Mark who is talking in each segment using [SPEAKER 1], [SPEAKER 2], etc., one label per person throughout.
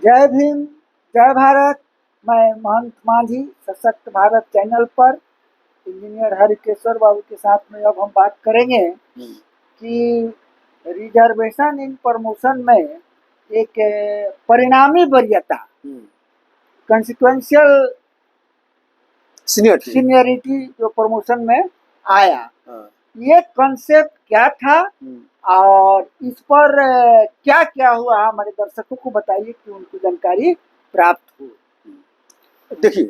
[SPEAKER 1] जय भीम, जय भारत। मैं महंत मांझी सशक्त भारत चैनल पर इंजीनियर हरिकेश्वर बाबू के साथ में अब हम बात करेंगे कि रिजर्वेशन इन प्रमोशन में एक परिणामी वरीयता कंसिक्वेंशियल सीनियरिटी जो प्रमोशन में आया, ये कॉन्सेप्ट क्या था और इस पर क्या क्या हुआ, हमारे दर्शकों को बताइए कि उनको जानकारी प्राप्त हो।
[SPEAKER 2] देखिए,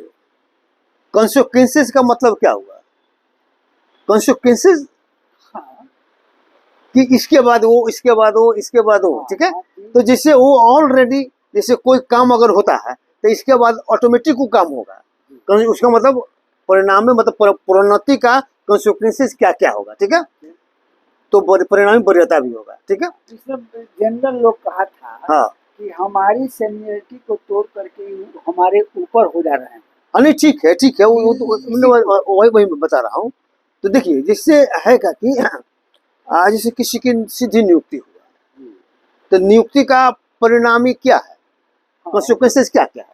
[SPEAKER 2] कॉन्सिक्वेंसेस का मतलब क्या हुआ? कॉन्सिक्वेंसेस कि इसके बाद वो, इसके बाद वो, इसके बाद वो, ठीक है। तो जैसे वो ऑलरेडी, जैसे कोई काम अगर होता है तो इसके बाद ऑटोमेटिक वो काम होगा, उसका मतलब परिणाम में, मतलब प्रोन्नति का कॉन्सिक्वेंसेस क्या क्या होगा, ठीक है। तो परिणामी वरीयता भी होगा, ठीक है।
[SPEAKER 1] इसमें जनरल लोग कहा था
[SPEAKER 2] हाँ
[SPEAKER 1] कि हमारी सीनियरिटी को तोड़ करके हमारे ऊपर हो जा रहे हैं।
[SPEAKER 2] नहीं, ठीक है, ठीक है, वो तो वही वही बता रहा हूँ। तो देखिए, जिससे है क्या कि जैसे किसी की सीधी नियुक्ति हुआ, तो नियुक्ति का परिणामी क्या है, कॉन्सिक्वेंसेस क्या क्या है?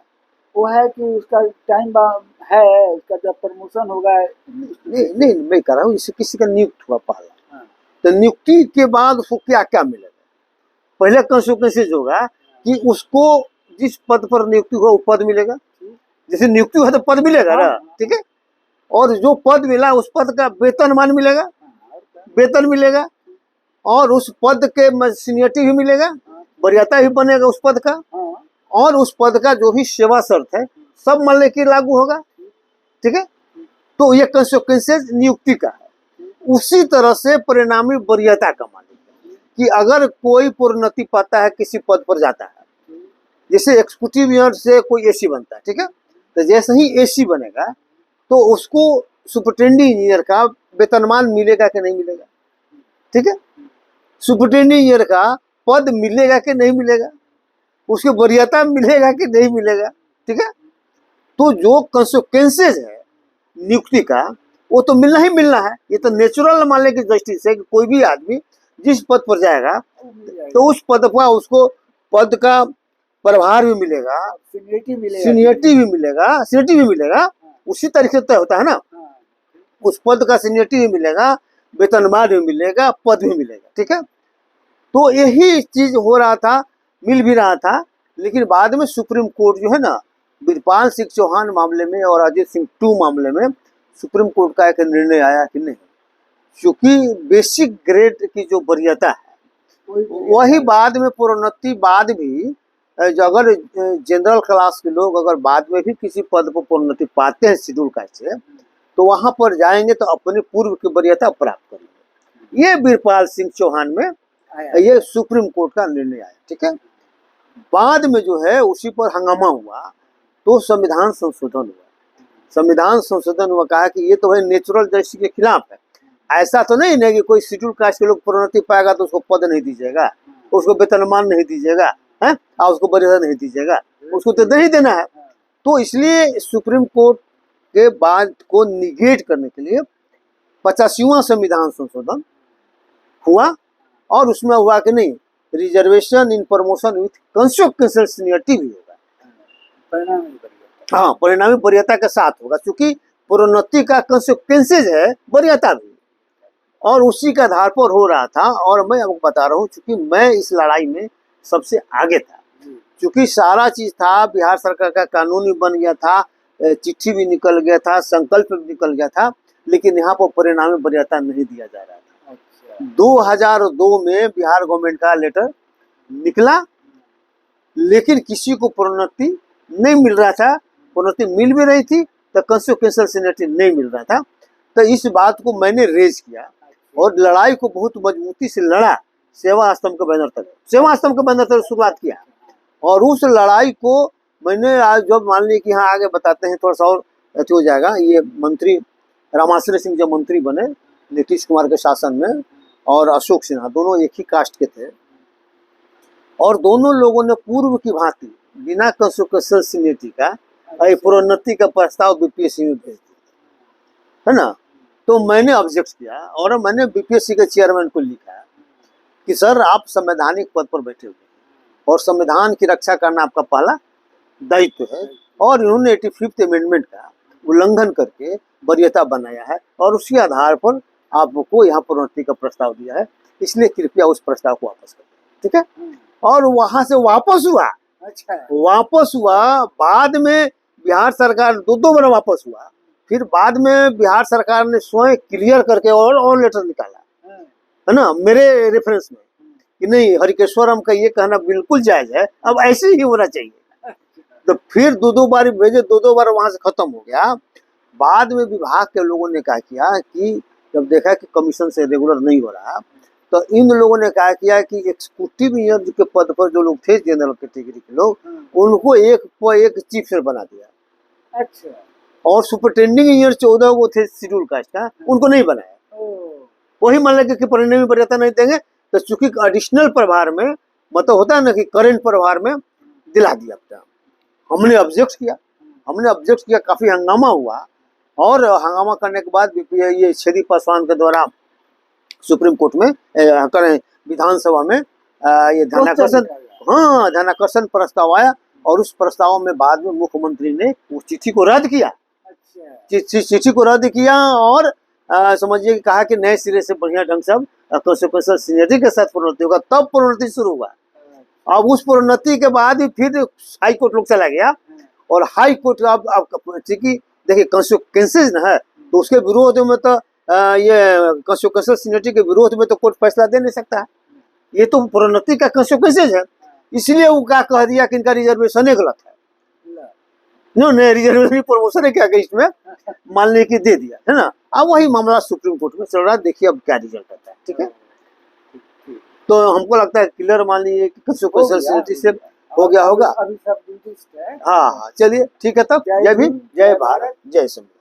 [SPEAKER 1] वो है कि उसका टाइम है, उसका जब प्रमोशन होगा।
[SPEAKER 2] नहीं, मैं कह रहा हूँ, जैसे किसी का नियुक्त हुआ पहला, तो नियुक्ति के बाद उसको क्या क्या मिलेगा? पहले कॉन्सिक्वेंसेस होगा कि उसको जिस पद पर नियुक्ति हुआ वो पद मिलेगा। जैसे नियुक्ति हुआ तो पद मिलेगा ना, ठीक है। और जो पद मिला उस पद का वेतनमान मिलेगा, वेतन मिलेगा, और उस पद के सीनियरिटी भी मिलेगा, वरीयता भी बनेगा उस पद का, और उस पद का जो भी सेवा शर्त है सब मान ले कि लागू होगा, ठीक है। तो ये कॉन्सिक्वेंसेस नियुक्ति का है। उसी तरह से परिणामी वरीयता का मान कि अगर कोई प्रोन्नति पाता है, किसी पद पर जाता है, जैसे एग्जीक्यूटिव इंजीनियर से कोई एसी बनता है, ठीक है। तो जैसे ही एसी बनेगा तो उसको सुपरिटेंडिंग इंजीनियर का वेतनमान मिलेगा कि नहीं मिलेगा, ठीक है। सुपरिटेंडिंग इंजीनियर का पद मिलेगा कि नहीं मिलेगा, उसके वरीयता मिलेगा कि नहीं मिलेगा, ठीक है। तो जो कॉन्सिक्वेंसेज है नियुक्ति का वो तो मिलना ही मिलना है। ये तो नेचुरल मानने की दृष्टि से कि कोई भी आदमी जिस पद पर जाएगा तो उस पद पर उसको पद का प्रभार भी मिलेगा, सीनियरिटी भी मिलेगा, उसी तरीके से तय होता है ना। उस पद का सीनियरिटी भी मिलेगा, वेतनमान भी मिलेगा, पद भी मिलेगा, ठीक है। तो यही चीज हो रहा था, मिल भी रहा था। लेकिन बाद में सुप्रीम कोर्ट जो है ना, वीरपाल सिंह चौहान मामले में और अजीत सिंह 2 मामले में सुप्रीम कोर्ट का एक निर्णय आया कि नहीं, क्योंकि बेसिक ग्रेड की जो वरीयता है वही बाद में प्रोन्नति, बाद भी अगर जनरल क्लास के लोग अगर बाद में भी किसी पद पर प्रोन्नति पाते हैं शेड्यूल कास्ट से, तो वहां पर जाएंगे तो अपने पूर्व की वरीयता प्राप्त करेंगे। ये वीरपाल सिंह चौहान में ये सुप्रीम कोर्ट का निर्णय आया, ठीक है। बाद में जो है उसी पर हंगामा हुआ, तो संविधान संशोधन हुआ। संविधान संशोधन हुआ, कहा कि ये तो है नेचुरल जस्टिस के खिलाफ है। ऐसा तो नहीं ना कि कोई शेड्यूल कास्ट के लोग प्रोन्नति पाएगा तो उसको पद नहीं दीजिएगा, उसको वेतनमान नहीं दीजिएगा, है, और उसको वरीयता नहीं दीजिएगा, उसको तो नहीं देना है। तो इसलिए सुप्रीम कोर्ट के बाद को निगेट करने के लिए 85वां संविधान संशोधन हुआ, और उसमें हुआ कि नहीं, reservation in promotion with consequential seniority भी होगा, हाँ, परिणामी वरीयता के साथ होगा, क्योंकि प्रोन्नति का कॉन्सिक्वेंसेज है वरीयता भी, और उसी के आधार पर हो रहा था। और मैं आपको बता रहा हूँ, क्योंकि मैं इस लड़ाई में सबसे आगे था, क्योंकि सारा चीज था, बिहार सरकार का कानून भी बन गया था, चिट्ठी भी निकल गया था, संकल्प भी निकल गया था, लेकिन यहाँ पर परिणामी वरीयता नहीं दिया जा रहा था। 2002 में बिहार गवर्नमेंट का लेटर निकला, लेकिन किसी को प्रोन्नति नहीं मिल रहा था, प्रोन्नति मिल भी रही थी तो कॉन्सिक्वेंशियल सीनियरिटी नहीं मिल रहा था। तो इस बात को मैंने रेज किया और लड़ाई को बहुत मजबूती से लड़ा, सेवा स्तंभ के बैनर तक, सेवा स्तंभ के बैनर तक शुरुआत किया। और उस लड़ाई को मैंने आज जब मान ली कि हाँ आगे बताते हैं, थोड़ा सा और अति हो जाएगा। ये मंत्री रामाश्रय सिंह जब मंत्री बने नीतीश कुमार के शासन में, और अशोक सिन्हा, दोनों एक ही कास्ट के थे, और दोनों लोगों ने पूर्व की भांति बिना कॉन्सिक्वेंशियल सीनियरिटी का प्रोन्नति का प्रस्ताव बीपीएससी में भेज दिया, है ना। तो मैंने ऑब्जेक्ट किया और मैंने बीपीएससी के चेयरमैन को लिखा कि सर आप संवैधानिक पद पर बैठे हुए और संविधान की रक्षा करना आपका पहला दायित्व है। और इन्होंने 85th अमेंडमेंट का उल्लंघन करके वरीयता बनाया है और उसी आधार पर आपको यहाँ प्रोन्नति का प्रस्ताव दिया है, इसलिए कृपया उस प्रस्ताव को वापस करें, ठीक है। और वहां से वापस हुआ,
[SPEAKER 1] अच्छा,
[SPEAKER 2] वापस हुआ, बाद में बिहार सरकार दो बार वापस हुआ, फिर बाद में बिहार सरकार ने स्वयं क्लियर करके और लेटर निकाला, है ना, मेरे रेफरेंस में, कि नहीं हरिकेश्वरम का ये कहना बिल्कुल जायज है, अब ऐसे ही होना चाहिए। तो फिर दो बार भेजे, दो बार वहां से खत्म हो गया। बाद में विभाग के लोगों ने क्या किया कि जब देखा कि कमीशन से रेगुलर नहीं हो रहा, तो इन लोगों ने क्या किया कि एग्जीक्यूटिव इंजीनियर के पद पर जो लोग थे जनरल कैटेगरी के लोग, उनको एक चीफ से बना दिया।
[SPEAKER 1] अच्छा,
[SPEAKER 2] और सुपरिटेंडिंग इंजीनियर 14 वो थे शेड्यूल कास्ट का, उनको नहीं बनाया। वही मान लगे कि परिणामी वरीयता नहीं देंगे, तो चूंकि एडिशनल प्रभार में मतलब होता है ना कि करंट प्रभार में दिला दिया। हमने ऑब्जेक्ट किया, काफी हंगामा हुआ, और हंगामा करने के बाद ये छेदी पासवान के द्वारा सुप्रीम कोर्ट में विधानसभा में ये ध्यानाकर्षण प्रस्ताव आया, और उस प्रस्ताव में बाद में मुख्यमंत्री ने उस चिट्ठी को रद्द किया। चिट्ठी को रद्द किया और समझिए कि कहा कि नए सिरे से बढ़िया ढंग से अब कॉन्स्टिट्यूशनल सीनियरिटी के साथ प्रोन्नति होगा, तब प्रोन्नति शुरू हुआ। अब उस प्रोन्नति के बाद ही फिर हाई कोर्ट लोग चला गया, और हाई कोर्ट अब चूंकि देखिए कॉन्स्टिट्यूएंसीज ना है, तो उसके विरोध में तो ये कॉन्स्टिट्यूशनल सीनियरिटी के विरोध में तो कोर्ट फैसला दे नहीं सकता है, ये तो प्रोन्नति का कॉन्स्टिट्यूएंसीज है। इसलिए वो क्या कह दिया कि इनका रिजर्वेशन ही गलत है, इन्होंने रिजर्वेशन प्रमोशन है क्या कि इसमें मानने की दे दिया, है ना। अब वही मामला सुप्रीम कोर्ट में चल रहा है, देखिए अब क्या रिजल्ट आता है, ठीक है। तो हमको लगता है क्लियर मान लीजिए कि कॉन्स्टिट्यूशनल सीनियरिटी से हो गया होगा।
[SPEAKER 1] अभी सब
[SPEAKER 2] हाँ, चलिए ठीक है, तब जय भीम, जय भारत, जय संविधान।